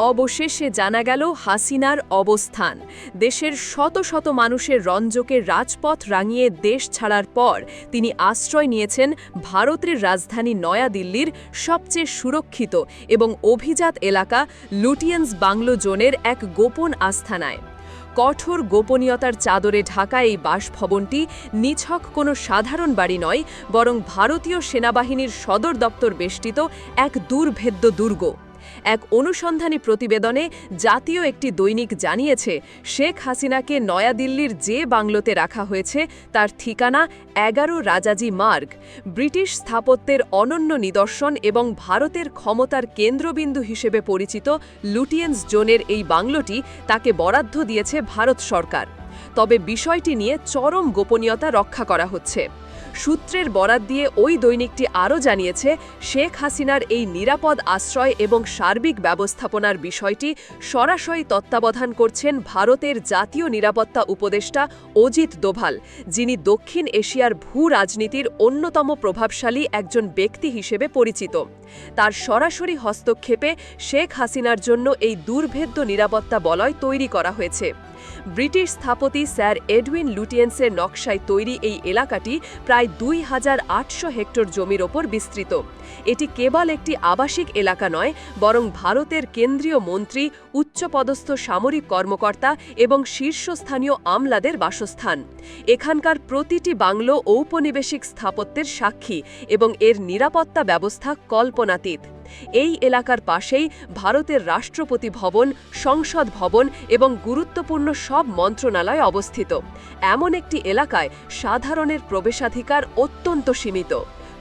অবশেষে জানা গেল হাসিনার অবস্থান। দেশের শত শত মানুষের রঞ্জকের রাজপথ রাঙিয়ে দেশ ছাড়ার পর তিনি আশ্রয় নিয়েছেন ভারতের রাজধানী নয়াদিল্লির সবচেয়ে সুরক্ষিত এবং অভিজাত এলাকা লুটিয়েন্স বাংলো জোনের এক গোপন আস্তানায়। কঠোর গোপনীয়তার চাদরে ঢাকা এই বাসভবনটি নিছক কোনো সাধারণ বাড়ি নয়, বরং ভারতীয় সেনাবাহিনীর সদর দপ্তর বেষ্টিত এক দুর্ভেদ্য দুর্গ। এক অনুসন্ধানী প্রতিবেদনে জাতীয় একটি দৈনিক জানিয়েছে, শেখ হাসিনাকে নয়াদিল্লির যে বাংলোতে রাখা হয়েছে তার ঠিকানা 11 রাজাজি মার্গ। ব্রিটিশ স্থাপত্যের অনন্য নিদর্শন এবং ভারতের ক্ষমতার কেন্দ্রবিন্দু হিসেবে পরিচিত লুটিয়েন্স জোনের এই বাংলোটি তাকে বরাদ্দ দিয়েছে ভারত সরকার। তবে বিষয়টি নিয়ে চরম গোপনীয়তা রক্ষা করা হচ্ছে। সূত্রের বরাত দিয়ে ওই দৈনিকটি আরও জানিয়েছে, শেখ হাসিনার এই নিরাপদ আশ্রয় এবং সার্বিক ব্যবস্থাপনার বিষয়টি সরাসরি তত্ত্বাবধান করছেন ভারতের জাতীয় নিরাপত্তা উপদেষ্টা অজিত দোভাল, যিনি দক্ষিণ এশিয়ার ভূ রাজনীতির অন্যতম প্রভাবশালী একজন ব্যক্তি হিসেবে পরিচিত। তার সরাসরি হস্তক্ষেপে শেখ হাসিনার জন্য এই দুর্ভেদ্য নিরাপত্তা বলয় তৈরি করা হয়েছে। ব্রিটিশ স্থপতি স্যার এডউইন লুটিয়েন্সের নকশায় তৈরি এই এলাকাটি প্রায় 2800 হেক্টর জমির ওপর বিস্তৃত। এটি কেবল একটি আবাসিক এলাকা নয়, বরং ভারতের কেন্দ্রীয় মন্ত্রী, উচ্চপদস্থ সামরিক কর্মকর্তা এবং শীর্ষস্থানীয় আমলাদের বাসস্থান। এখানকার প্রতিটি বাংলো ঔপনিবেশিক স্থাপত্যের সাক্ষী এবং এর নিরাপত্তা ব্যবস্থা কল্পনাতীত। এই এলাকার পাশেই ভারতের রাষ্ট্রপতি ভবন, সংসদ ভবন এবং গুরুত্বপূর্ণ সব মন্ত্রণালয় অবস্থিত। এমন একটি এলাকায় সাধারণের প্রবেশাধিকার অত্যন্ত সীমিত।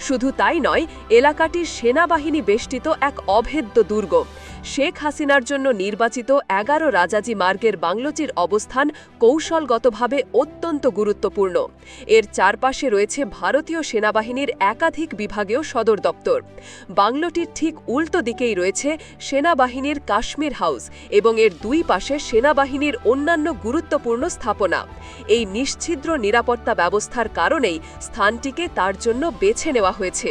শুধু তাই নয়, এলাকাটি সেনাবাহিনী বেষ্টিত এক অভেদ্য দুর্গ। শেখ হাসিনার জন্য নির্বাচিত 11 রাজাজি মার্গের বাংলোটির অবস্থান কৌশলগতভাবে অত্যন্ত গুরুত্বপূর্ণ। এর চারপাশে রয়েছে ভারতীয় সেনাবাহিনীর একাধিক বিভাগীয় সদর দপ্তর। বাংলোটির ঠিক উল্টো দিকেই রয়েছে সেনাবাহিনীর কাশ্মীর হাউস এবং এর দুই পাশে সেনাবাহিনীর অন্যান্য গুরুত্বপূর্ণ স্থাপনা। এই নিশ্ছিদ্র নিরাপত্তা ব্যবস্থার কারণেই স্থানটিকে তার জন্য বেছে নেওয়া হয়েছে।